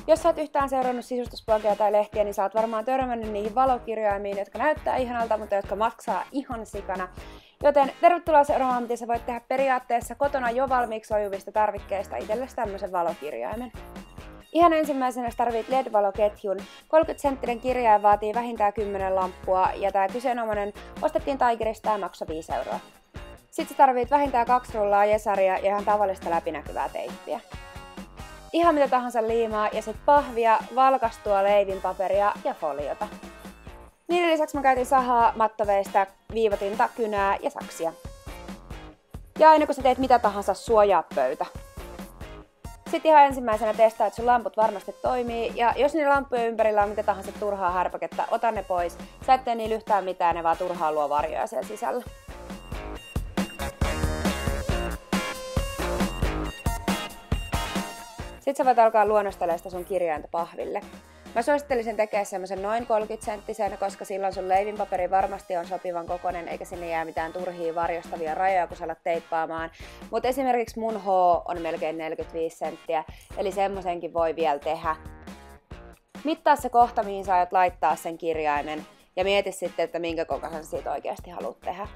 Jos sä oot yhtään seurannut sisustusblogia tai lehtiä, niin sä oot varmaan törmännyt niihin valokirjaimiin, jotka näyttää ihanalta, mutta jotka maksaa ihan sikana. Joten tervetuloa seuraamaan, miten sä voit tehdä periaatteessa kotona jo valmiiksi sojuvista tarvikkeista itsellesi tämmöisen valokirjaimen. Ihan ensimmäisenä tarvit LED-valoketjun. 30-senttinen kirjain vaatii vähintään 10 lamppua ja tää kyseenomainen ostettiin Tigerista ja maksoi 5 €. Sitten sä tarvit vähintään 2 rullaa jesaria ja ihan tavallista läpinäkyvää teippiä. Ihan mitä tahansa liimaa ja sit pahvia, valkastua leivinpaperia ja foliota. Niiden lisäksi mä käytin sahaa, mattoveistä, viivatinta, kynää ja saksia. Ja aina kun sä teet mitä tahansa, suojaa pöytä. Sitten ihan ensimmäisenä testaa, että sun lamput varmasti toimii, ja jos niiden lampujen ympärillä on mitä tahansa turhaa härpäkettä, ota ne pois. Sä et tee niillä yhtään mitään, ne vaan turhaa luo varjoja siellä sisällä. Sitten sä voit alkaa luonnostelemaan sitä sun kirjainta pahville. Mä suosittelisin tekemään semmosen noin 30-senttisen, koska silloin sun leivinpaperi varmasti on sopivan kokoinen, eikä sinne jää mitään turhia varjostavia rajoja, kun sä alat teippaamaan. Mutta esimerkiksi mun H on melkein 45 senttiä, eli semmosenkin voi vielä tehdä. Mittaa se kohta, mihin sä aiot laittaa sen kirjaimen, ja mieti sitten, että minkä kokoisen siitä oikeasti haluat tehdä.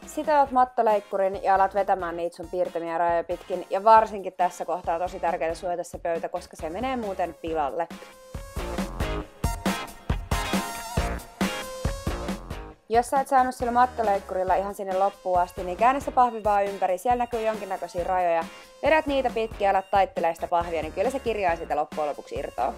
Sitten otat mattoleikkurin ja alat vetämään niitä sun piirtämiä rajoja pitkin. Ja varsinkin tässä kohtaa on tosi tärkeää suojata se pöytä, koska se menee muuten pilalle. Jos sä et saanut sillä mattoleikkurilla ihan sinne loppuun asti, niin käännä se pahvi vaan ympäri. Siellä näkyy jonkinnäköisiä rajoja. Vedät niitä pitkin ja alat taittelemaan sitä pahvia, niin kyllä se kirjain siitä loppujen lopuksi irtoaa.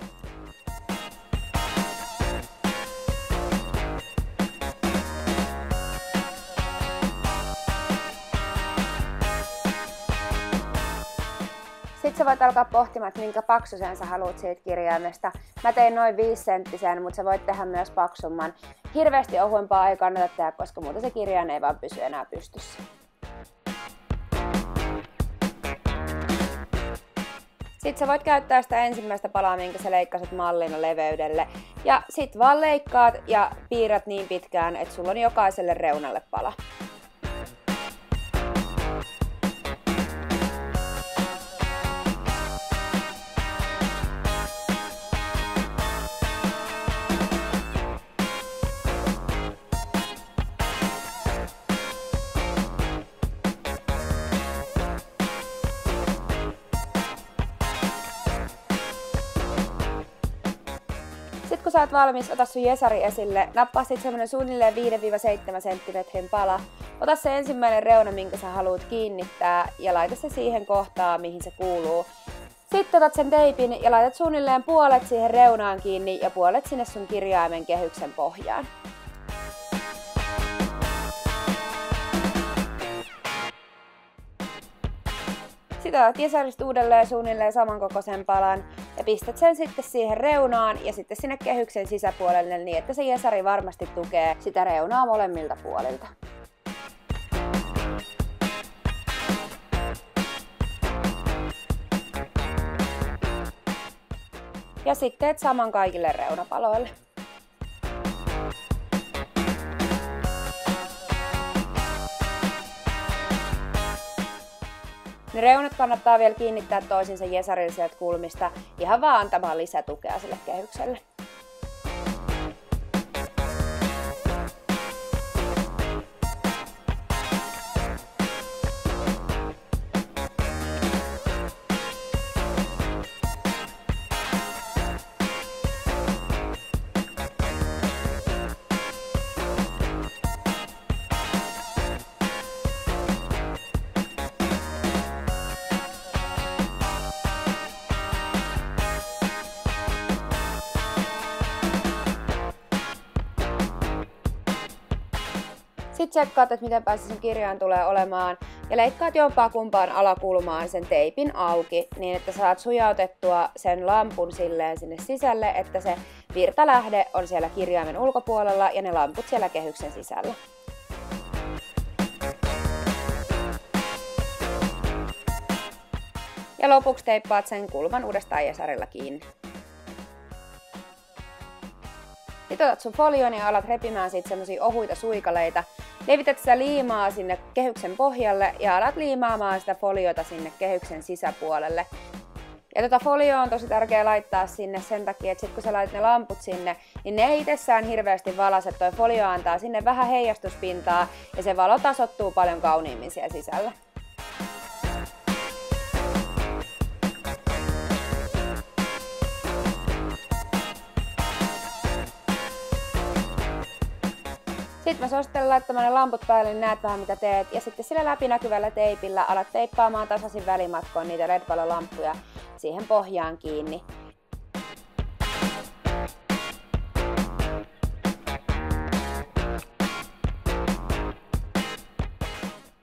Sitten sä voit alkaa pohtimaan, että minkä paksuisen sä haluat siitä kirjaimesta. Mä tein noin 5-senttisen, mutta sä voit tehdä myös paksumman. Hirveästi ohuempaa ei kannata tehdä, koska muuten se kirjain ei vaan pysy enää pystyssä. Sitten sä voit käyttää sitä ensimmäistä palaa, minkä sä leikkasit mallina leveydelle. Ja sit vaan leikkaat ja piirrät niin pitkään, että sulla on jokaiselle reunalle pala. Sitten kun sä oot valmis, ota sun jesari esille, nappaa sit semmonen suunnilleen 5-7 senttimetrin pala. Ota se ensimmäinen reuna, minkä sä haluat kiinnittää ja laita se siihen kohtaan, mihin se kuuluu. Sitten otat sen teipin ja laitat suunnilleen puolet siihen reunaan kiinni ja puolet sinne sun kirjaimen kehyksen pohjaan. Sitten otat jesarista uudelleen suunnilleen samankokoisen palan ja pistät sen sitten siihen reunaan ja sitten sinne kehyksen sisäpuolelle niin, että se jesari varmasti tukee sitä reunaa molemmilta puolilta. Ja sitten teet saman kaikille reunapaloille. Ne reunat kannattaa vielä kiinnittää toisinsa jesarille sieltä kulmista, ihan vaan antamaan lisätukea sille kehykselle. Sitten tsekkaat, että miten päin sun kirjain tulee olemaan ja leikkaat jompaa kumpaan alakulmaan sen teipin auki niin, että saat sujautettua sen lampun silleen sinne sisälle, että se virtalähde on siellä kirjaimen ulkopuolella ja ne lamput siellä kehyksen sisällä. Ja lopuksi teippaat sen kulman uudestaan jesarilla kiinni. Sitten otat sun folion ja alat repimään siitä semmosia ohuita suikaleita. Levität sitä liimaa sinne kehyksen pohjalle ja alat liimaamaan sitä foliota sinne kehyksen sisäpuolelle. Ja tota folioa on tosi tärkeää laittaa sinne sen takia, että sit kun sä laitat ne lamput sinne, niin ne ei itsessään hirveästi valase. Toi folio antaa sinne vähän heijastuspintaa ja se valo tasoittuu paljon kauniimmin siellä sisällä. Sitten mä suosittelen laittamaan ne lamput päälle, niin näet vähän mitä teet. Ja sitten sillä läpinäkyvällä teipillä alat teippaamaan tasaisin välimatkoon niitä LED-valolamppuja siihen pohjaan kiinni.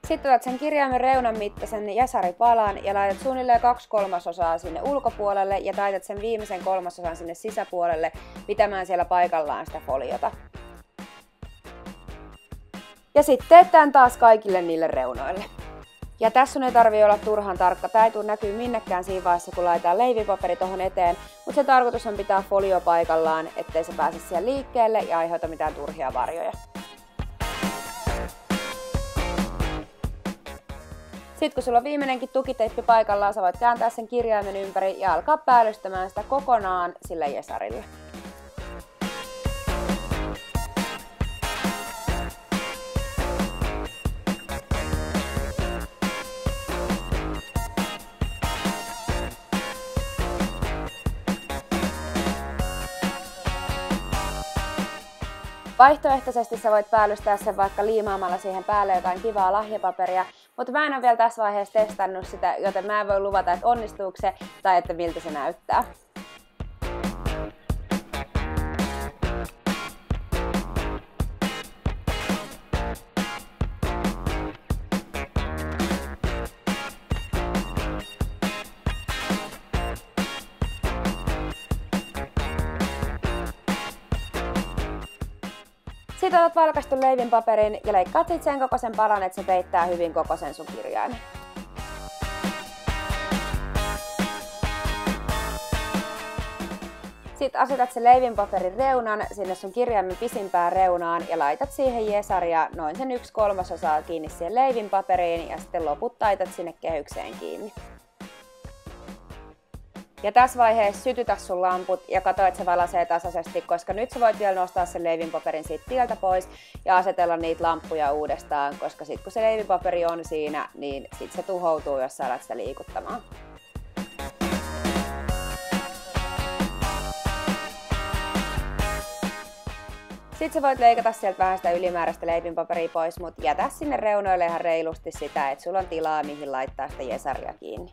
Sitten otat sen kirjaimen reunan mittaisen jesaripalan ja laitat suunnilleen 2/3 sinne ulkopuolelle ja taitat sen viimeisen 1/3 sinne sisäpuolelle pitämään siellä paikallaan sitä foliota. Ja sitten teet tämän taas kaikille niille reunoille. Ja tässä sun ei tarvii olla turhan tarkka. Tää ei tule näkyy minnekään siinä vaiheessa, kun laitetaan leivipaperi tohon eteen. Mutta se tarkoitus on pitää folio paikallaan, ettei se pääse siellä liikkeelle ja aiheuta mitään turhia varjoja. Sitten kun sulla on viimeinenkin tukiteippi paikallaan, sä voit kääntää sen kirjaimen ympäri ja alkaa päällystämään sitä kokonaan sille jesarille. Vaihtoehtoisesti sä voit päällystää sen vaikka liimaamalla siihen päälle jotain kivaa lahjapaperia, mutta mä en ole vielä tässä vaiheessa testannut sitä, joten mä en voi luvata, että onnistuuko se tai että miltä se näyttää. Sitten otat valkaistun leivinpaperin ja leikkaat sit sen kokoisen palan, että se peittää hyvin koko sen sun kirjaimen. Sitten asetat sen leivinpaperin reunan sinne sun kirjaimen pisimpään reunaan ja laitat siihen jesaria noin sen 1/3 kiinni siihen leivinpaperiin ja sitten loput taitat sinne kehykseen kiinni. Ja tässä vaiheessa sytytä sun lamput ja katso, että se valaisee tasaisesti, koska nyt sä voit vielä nostaa sen leivinpaperin siitä tieltä pois ja asetella niitä lamppuja uudestaan, koska sit kun se leivinpaperi on siinä, niin sit se tuhoutuu, jos sä alat sitä liikuttamaan. Sitten sä voit leikata sieltä vähän sitä ylimääräistä leivinpaperia pois, mutta jätä sinne reunoille ihan reilusti sitä, että sulla on tilaa mihin laittaa sitä jesaria kiinni.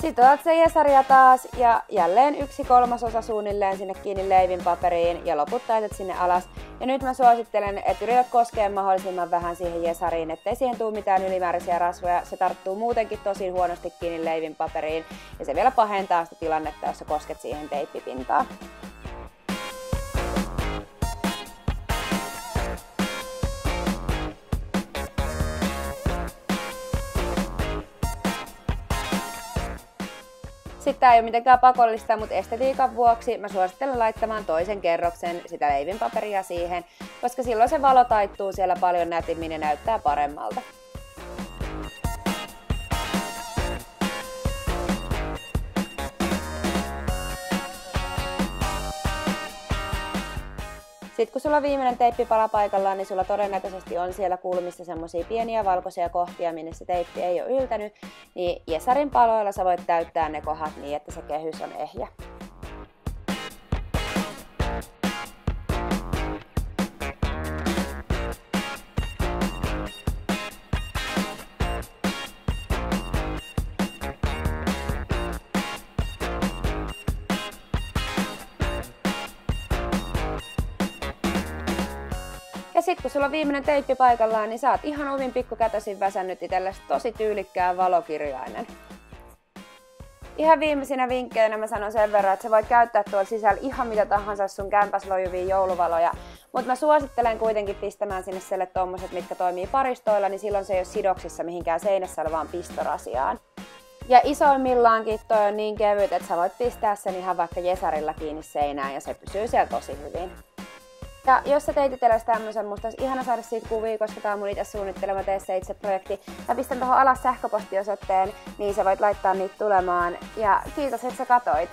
Sitten otat sen jesaria taas ja jälleen 1/3 suunnilleen sinne kiinni leivinpaperiin ja loput taitat sinne alas. Ja nyt mä suosittelen, että yrität koskea mahdollisimman vähän siihen jesariin, ettei siihen tule mitään ylimääräisiä rasvoja. Se tarttuu muutenkin tosi huonosti kiinni leivinpaperiin ja se vielä pahentaa sitä tilannetta, jos sä kosket siihen teippipintaan. Sitten tää ei ole mitenkään pakollista, mutta estetiikan vuoksi mä suosittelen laittamaan toisen kerroksen sitä leivinpaperia siihen, koska silloin se valo taittuu siellä paljon nätimmin ja näyttää paremmalta. Sitten kun sulla on viimeinen teippipala paikallaan, niin sulla todennäköisesti on siellä kulmissa semmosia pieniä valkoisia kohtia, minne se teippi ei ole yltänyt, niin jesarin paloilla sä voit täyttää ne kohdat niin, että se kehys on ehjä. Ja sit kun sulla on viimeinen teippi paikallaan, niin sä oot ihan ovin pikkukätösin väsännyt itsellesi tosi tyylikkään valokirjainen. Ihan viimeisinä vinkkeinä mä sanon sen verran, että sä voit käyttää tuolla sisällä ihan mitä tahansa sun kämpäs lojuvia jouluvaloja. Mutta mä suosittelen kuitenkin pistämään sinne selle tommoset, mitkä toimii paristoilla, niin silloin se ei ole sidoksissa mihinkään seinässä olevaan pistorasiaan. Ja isoimmillaankin toi on niin kevyt, että sä voit pistää sen ihan vaikka jesarilla kiinni seinään ja se pysyy siellä tosi hyvin. Ja jos sä teit itsellesi tämmösen, musta olisi ihana saada siitä kuvia, koska tää on mun itse suunnittelema Tee se itse -projekti. Mä pistän tohon alas sähköpostiosoitteen, niin sä voit laittaa niitä tulemaan. Ja kiitos, että sä katoit.